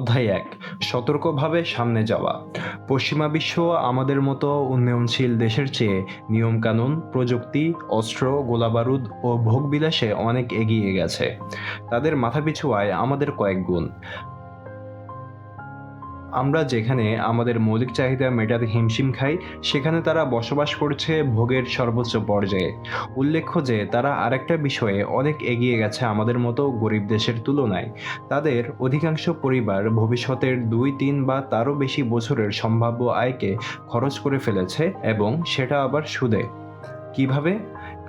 অধ্যায় ১। সতর্কভাবে সামনে যাওয়া। পশ্চিমা বিশ্ব আমাদের মতো উন্নয়নশীল দেশের চেয়ে নিয়মকানুন, প্রযুক্তি, অস্ত্র, গোলাবারুদ ও ভোগবিলাসে অনেক এগিয়ে গেছে। তাদের মাথাপিছু আয় আমাদের কয়েক গুণ। আমরা যেখানে আমাদের মৌলিক চাহিদা মেটাতে হিমশিম খাই, সেখানে তারা বসবাস করছে ভোগের সর্বোচ্চ পর্যায়ে। উল্লেখ্য যে তারা আরেকটা বিষয়ে অনেক এগিয়ে গেছে আমাদের মতো গরিব দেশের তুলনায়। তাদের অধিকাংশ পরিবার ভবিষ্যতের ২, ৩ বা তারও বেশি বছরের সম্ভাব্য আয়কে খরচ করে ফেলেছে, এবং সেটা আবার সুদে। কিভাবে?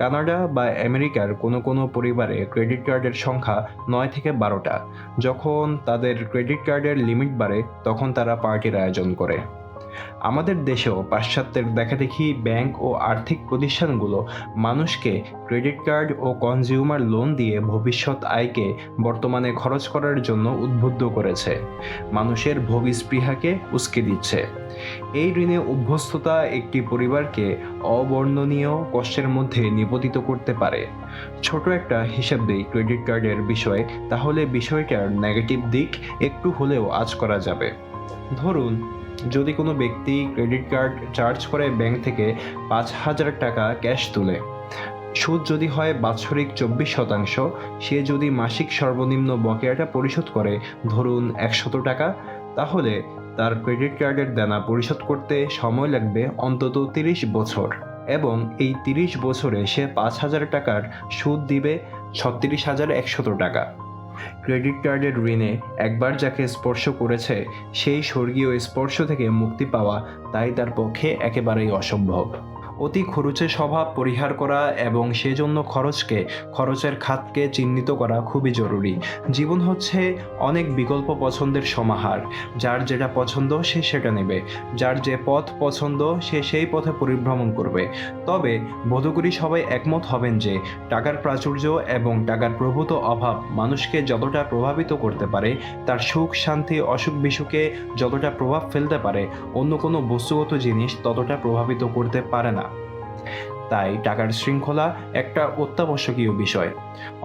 কানাডা বা আমেরিকার কোনো কোনো পরিবারে ক্রেডিট কার্ডের সংখ্যা ৯ থেকে ১২টা। যখন তাদের ক্রেডিট কার্ডের লিমিট বাড়ে, তখন তারা পার্টির আয়োজন করে। আমাদের দেশেও পাশ্চাত্যের দেখাদেখি ব্যাংক ও আর্থিক প্রতিষ্ঠানগুলো মানুষকে ক্রেডিট কার্ড ও কনজিউমার লোন দিয়ে ভবিষ্যৎ আয়কে বর্তমানে খরচ করার জন্য উদ্বুদ্ধ করেছে, মানুষের ভোগস্পৃহাকে উস্কে দিচ্ছে। এই ঋণে অভ্যস্ততা একটি পরিবারকে অবর্ণনীয় কষ্টের মধ্যে নিপতিত করতে পারে। ছোট একটা হিসাব দিই ক্রেডিট কার্ডের বিষয়ে, তাহলে বিষয়টার নেগেটিভ দিক একটু হলেও আঁচ করা যাবে। ধরুন, যদি কোনো ব্যক্তি ক্রেডিট কার্ড চার্জ করে ব্যাংক থেকে ৫,০০০ টাকা ক্যাশ তুলে, সুদ যদি হয় বাৎসরিক ২৪%, সে যদি মাসিক সর্বনিম্ন বকেয়াটা পরিশোধ করে ধরুন ১০০ টাকা, তাহলে তার ক্রেডিট কার্ডের দেনা পরিশোধ করতে সময় লাগবে অন্তত ৩০ বছর, এবং এই ৩০ বছরে সে ৫,০০০ টাকার সুদ দিবে ৩৬,১০০ টাকা। ক্রেডিট কার্ডের ঋণে একবার যাকে স্পর্শ করেছে, সেই স্বর্গীয় স্পর্শ থেকে মুক্তি পাওয়া তাই তার পক্ষে একেবারেই অসম্ভব। অতি খরুচে স্বভাব পরিহার করা এবং সেজন্য খরচের খাতকে চিহ্নিত করা খুবই জরুরি। জীবন হচ্ছে অনেক বিকল্প পছন্দের সমাহার। যার যেটা পছন্দ সে সেটা নেবে, যার যে পথ পছন্দ সে সেই পথে পরিভ্রমণ করবে। তবে বোধ করি সবাই একমত হবেন যে টাকার প্রাচুর্য এবং টাকার প্রভূত অভাব মানুষকে যতটা প্রভাবিত করতে পারে, তার সুখ শান্তি অসুখ বিসুখে যতটা প্রভাব ফেলতে পারে, অন্য কোনো বস্তুগত জিনিস ততটা প্রভাবিত করতে পারে না। তাই টাকার শৃঙ্খলা একটা অত্যাবশ্যকীয় বিষয়।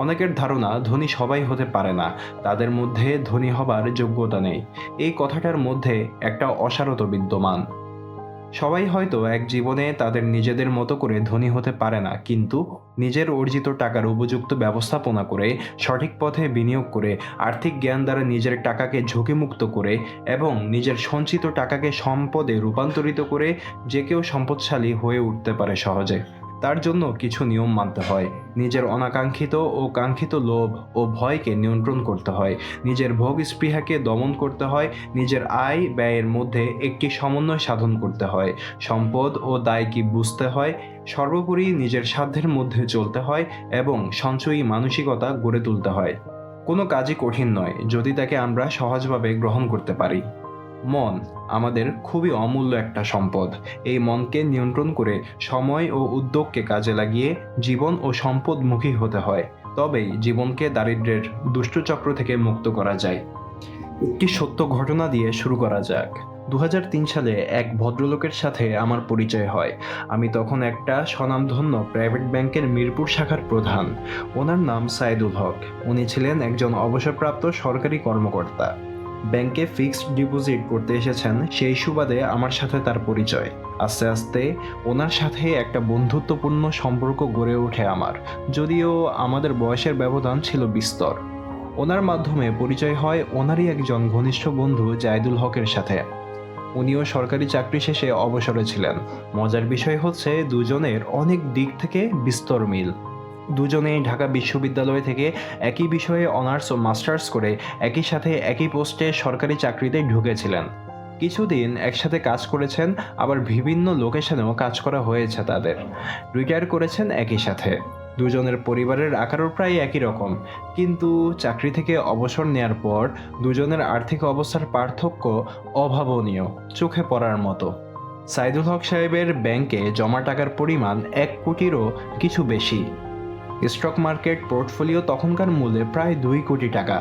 অনেকের ধারণা ধনী সবাই হতে পারে না, তাদের মধ্যে ধনী হবার যোগ্যতা নেই। এই কথাটার মধ্যে একটা অসারতা বিদ্যমান। সবাই হয়তো এক জীবনে তাদের নিজেদের মতো করে ধনী হতে পারে না, কিন্তু নিজের অর্জিত টাকার উপযুক্ত ব্যবস্থাপনা করে, সঠিক পথে বিনিয়োগ করে, আর্থিক জ্ঞান দ্বারা নিজের টাকাকে ঝুঁকিমুক্ত করে এবং নিজের সঞ্চিত টাকাকে সম্পদে রূপান্তরিত করে যে কেউ সম্পদশালী হয়ে উঠতে পারে সহজে। তার জন্য কিছু নিয়ম মানতে হয়। নিজের অনাকাঙ্ক্ষিত ও কাঙ্ক্ষিত লোভ ও ভয়কে নিয়ন্ত্রণ করতে হয়, নিজের ভোগ স্পৃহাকে দমন করতে হয়, নিজের আয় ব্যয়ের মধ্যে একটি সমন্বয় সাধন করতে হয়, সম্পদ ও দায়কে বুঝতে হয়, সর্বোপরি নিজের সাধ্যের মধ্যে চলতে হয় এবং সঞ্চয়ী মানসিকতা গড়ে তুলতে হয়। কোনো কাজই কঠিন নয় যদি তাকে আমরা সহজভাবে গ্রহণ করতে পারি। মন আমাদের খুবই অমূল্য একটা সম্পদ। এই মনকে নিয়ন্ত্রণ করে সময় ও উদ্যোগকে কাজে লাগিয়ে জীবন ও সম্পদমুখী হতে হয়, তবেই জীবনকে দারিদ্র্যের দুষ্টচক্র থেকে মুক্ত করা যায়। একটি সত্য ঘটনা দিয়ে শুরু করা যাক। ২০০৩ সালে এক ভদ্রলোকের সাথে আমার পরিচয় হয়। আমি তখন একটা স্বনামধন্য প্রাইভেট ব্যাংকের মিরপুর শাখার প্রধান। ওনার নাম সাইদুল হক। উনি ছিলেন একজন অবসরপ্রাপ্ত সরকারি কর্মকর্তা। ব্যাংকে ফিক্সড ডিপোজিট করতে এসেছেন, সেই সুবাদে আমার সাথে তার পরিচয়। আস্তে আস্তে ওনার সাথে একটা বন্ধুত্বপূর্ণ সম্পর্ক গড়ে ওঠে আমার, যদিও আমাদের বয়সের ব্যবধান ছিল বিস্তর। ওনার মাধ্যমে পরিচয় হয় ওনারই একজন ঘনিষ্ঠ বন্ধু জায়দুল হকের সাথে। উনিও সরকারি চাকরি শেষে অবসরে ছিলেন। মজার বিষয় হচ্ছে দুজনের অনেক দিক থেকে বিস্তর মিল। দুজনেই ঢাকা বিশ্ববিদ্যালয় থেকে একই বিষয়ে অনার্স ও মাস্টার্স করে একই সাথে একই পোস্টে সরকারি চাকরিতে ঢুকেছিলেন। কিছুদিন একসাথে কাজ করেছেন, আবার বিভিন্ন লোকেশনেও কাজ করা হয়েছে তাদের। রিটায়ার করেছেন একই সাথে। দুজনের পরিবারের আকারও প্রায় একই রকম, কিন্তু চাকরি থেকে অবসর নেয়ার পর দুজনের আর্থিক অবস্থার পার্থক্য অভাবনীয়, চোখে পড়ার মতো। সাইদুল হক সাহেবের ব্যাংকে জমা টাকার পরিমাণ ১ কোটিরও কিছু বেশি। স্টক মার্কেট পোর্টফোলিও তখনকার মূল্যে প্রায় ২ কোটি টাকা।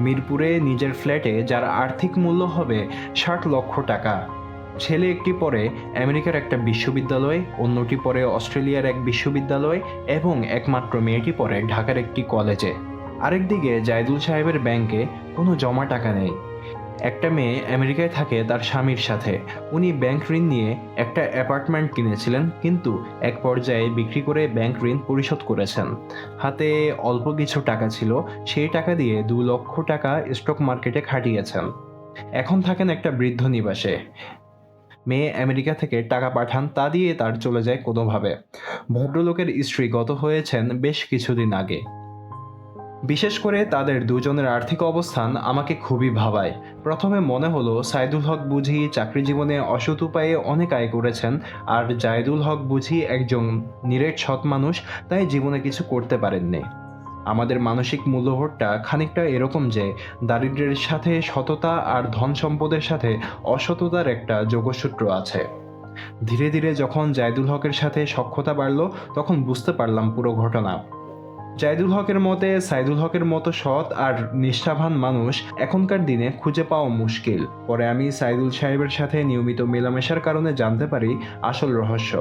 মিরপুরে নিজের ফ্ল্যাটে যার আর্থিক মূল্য হবে ৬০ লক্ষ টাকা। ছেলে একটি পড়ে আমেরিকার একটা বিশ্ববিদ্যালয়, অন্যটি পড়ে অস্ট্রেলিয়ার এক বিশ্ববিদ্যালয় এবং একমাত্র মেয়েটি পড়ে ঢাকার একটি কলেজে। আরেকদিকে জায়দুল সাহেবের ব্যাংকে কোনো জমা টাকা নেই। একটা মেয়ে আমেরিকায় থাকে তার স্বামীর সাথে। উনি ব্যাংক ঋণ নিয়ে একটা অ্যাপার্টমেন্ট কিনেছিলেন, কিন্তু এক পর্যায়ে বিক্রি করে ব্যাংক ঋণ পরিশোধ করেছেন। হাতে অল্প কিছু টাকা ছিল, সেই টাকা দিয়ে 2 লক্ষ টাকা স্টক মার্কেটে খাটিয়েছেন। এখন থাকেন একটা বৃদ্ধ নিবাসে। মেয়ে আমেরিকা থেকে টাকা পাঠান, তা দিয়ে তার চলে যায় কোনোভাবে। ভদ্রলোকের স্ত্রী গত হয়েছেন বেশ কিছুদিন আগে। বিশেষ করে তাদের দুজনের আর্থিক অবস্থান আমাকে খুবই ভাবায়। প্রথমে মনে হলো সাইদুল হক বুঝি চাকরি জীবনে অসৎ উপায়ে অনেক আয় করেছেন, আর জাহিদুল হক বুঝি একজন নিরেট সৎ মানুষ, তাই জীবনে কিছু করতে পারেননি। আমাদের মানসিক মূল্যবোধটা খানিকটা এরকম যে দারিদ্র্যের সাথে সততা আর ধন সম্পদের সাথে অসততার একটা যোগসূত্র আছে। ধীরে ধীরে যখন জাহিদুল হকের সাথে সখ্যতা বাড়ল, তখন বুঝতে পারলাম পুরো ঘটনা। জাহিদুল হকের মতে সাইদুল হকের মতো সৎ আর নিষ্ঠাবান মানুষ এখনকার দিনে খুঁজে পাওয়া মুশকিল। পরে আমি সাইদুল সাহেবের সাথে নিয়মিত মেলামেশার কারণে জানতে পারি আসল রহস্য।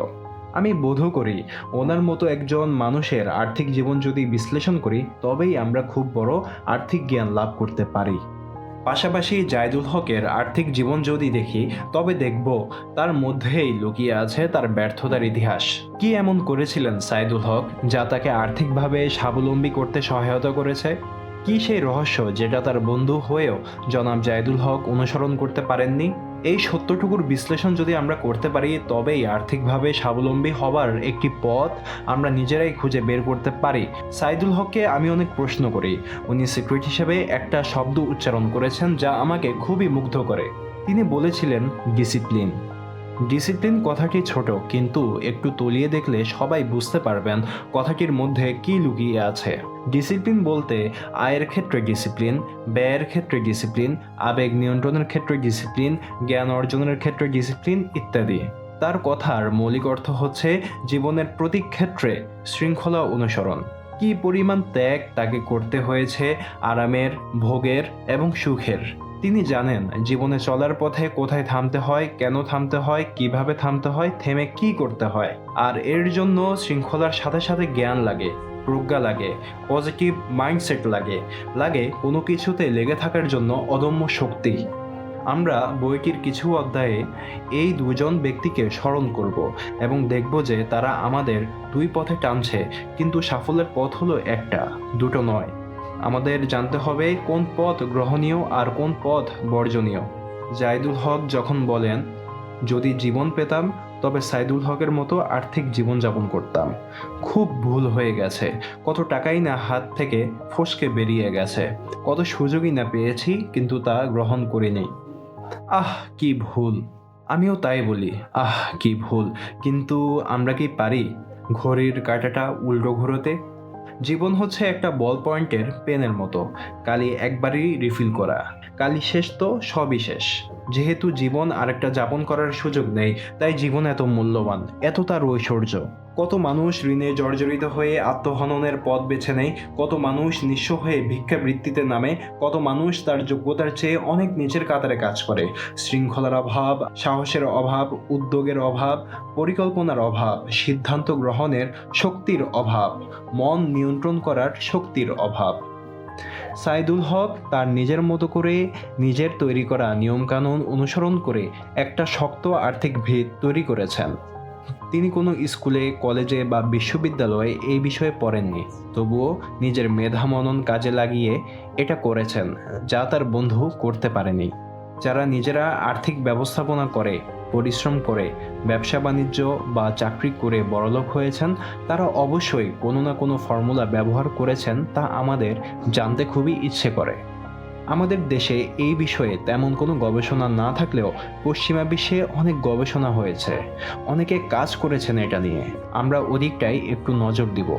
আমি বোধ করি ওনার মতো একজন মানুষের আর্থিক জীবন যদি বিশ্লেষণ করি, তবেই আমরা খুব বড় আর্থিক জ্ঞান লাভ করতে পারি। পাশাপাশি জাহিদুল হকের আর্থিক জীবন যদি দেখি, তবে দেখব তার মধ্যেই লুকিয়ে আছে তার ব্যর্থতার ইতিহাস। কি এমন করেছিলেন সাইদুল হক যা তাকে আর্থিকভাবে স্বাবলম্বী করতে সহায়তা করেছে? কি সেই রহস্য যেটা তার বন্ধু হয়েও জনাব জাহিদুল হক অনুসরণ করতে পারেননি? এই সত্যটুকুর বিশ্লেষণ যদি আমরা করতে পারি, তবেই আর্থিকভাবে স্বাবলম্বী হবার একটি পথ আমরা নিজেরাই খুঁজে বের করতে পারি। সাইদুল হককে আমি অনেক প্রশ্ন করি। উনি সিক্রেট হিসেবে একটা শব্দ উচ্চারণ করেছেন যা আমাকে খুবই মুগ্ধ করে। তিনি বলেছিলেন ডিসিপ্লিন। ডিসিপ্লিন কথাটি ছোট, কিন্তু একটু তলিয়ে দেখলে সবাই বুঝতে পারবেন কথাটির মধ্যে কি লুকিয়ে আছে। ডিসিপ্লিন বলতে আয়ের ক্ষেত্রে ডিসিপ্লিন, ব্যয়ের ক্ষেত্রে ডিসিপ্লিন, আবেগ নিয়ন্ত্রণের ক্ষেত্রে ডিসিপ্লিন, জ্ঞান অর্জনের ক্ষেত্রে ডিসিপ্লিন ইত্যাদি। তার কথার মৌলিক অর্থ হচ্ছে জীবনের প্রতি ক্ষেত্রে শৃঙ্খলা অনুসরণ। কি পরিমাণ ত্যাগ তাকে করতে হয়েছে আরামের, ভোগের এবং সুখের। তিনি জানেন জীবনে চলার পথে কোথায় থামতে হয়, কেন থামতে হয়, কিভাবে থামতে হয়, থেমে কি করতে হয়। আর এর জন্য শৃঙ্খলার সাথে সাথে জ্ঞান লাগে, প্রজ্ঞা লাগে, পজিটিভ মাইন্ডসেট লাগে, লাগে কোনো কিছুতে লেগে থাকার জন্য অদম্য শক্তি। আমরা বইটির কিছু অধ্যায়ে এই দুজন ব্যক্তিকে স্মরণ করব এবং দেখব যে তারা আমাদের দুই পথে টানছে, কিন্তু সাফল্যের পথ হলো একটা, দুটো নয়। আমাদের জানতে হবে কোন পথ গ্রহণীয় আর কোন পথ বর্জনীয়। জাহিদুল হক যখন বলেন, যদি জীবন পেতাম তবে সাইদুল হকের মতো আর্থিক জীবনযাপন করতাম, খুব ভুল হয়ে গেছে। কত টাকাই না হাত থেকে ফসকে বেরিয়ে গেছে, কত সুযোগই না পেয়েছি, কিন্তু তা গ্রহণ করিনি। আহ কি ভুল! আমিও তাই বলি, আহ কি ভুল! কিন্তু আমরা কি পারি ঘড়ির কাঁটাটা উল্টো ঘোরাতে? জীবন হচ্ছে একটা বল পয়েন্টের পেনের মতো, কালি একবারই রিফিল করা, কালি শেষ তো সবই শেষ। যেহেতু জীবন আরেকটা যাপন করার সুযোগ নেই, তাই জীবন এত মূল্যবান, এত তার ঐশ্বর্য। কত মানুষ ঋণে জর্জরিত হয়ে আত্মহননের পথ বেছে নেয়, কত মানুষ নিঃস্ব হয়ে ভিক্ষাবৃত্তিতে নামে, কত মানুষ তার যোগ্যতার চেয়ে অনেক নিচের কাতারে কাজ করে। শৃঙ্খলার অভাব, সাহসের অভাব, উদ্যোগের অভাব, পরিকল্পনার অভাব, সিদ্ধান্ত গ্রহণের শক্তির অভাব, মন নিয়ন্ত্রণ করার শক্তির অভাব। সাইদুল হক তার নিজের মতো করে নিজের তৈরি করা নিয়মকানুন অনুসরণ করে একটা শক্ত আর্থিক ভিত তৈরি করেছেন। তিনি কোনো স্কুলে, কলেজে বা বিশ্ববিদ্যালয়ে এই বিষয়ে পড়েননি, তবুও নিজের মেধা মনন কাজে লাগিয়ে এটা করেছেন, যা তার বন্ধু করতে পারেনি। যারা নিজেরা আর্থিক ব্যবস্থাপনা করে, পরিশ্রম করে, ব্যবসা বাণিজ্য বা চাকরি করে বড়লোক হয়েছেন, তারা অবশ্যই কোনো না কোনো ফর্মুলা ব্যবহার করেছেন, তা আমাদের জানতে খুবই ইচ্ছে করে। আমাদের দেশে এই বিষয়ে তেমন কোনো গবেষণা না থাকলেও পশ্চিমা বিশ্বে অনেক গবেষণা হয়েছে, অনেকে কাজ করেছেন এটা নিয়ে। আমরা ওদিকটাই একটু নজর দিব।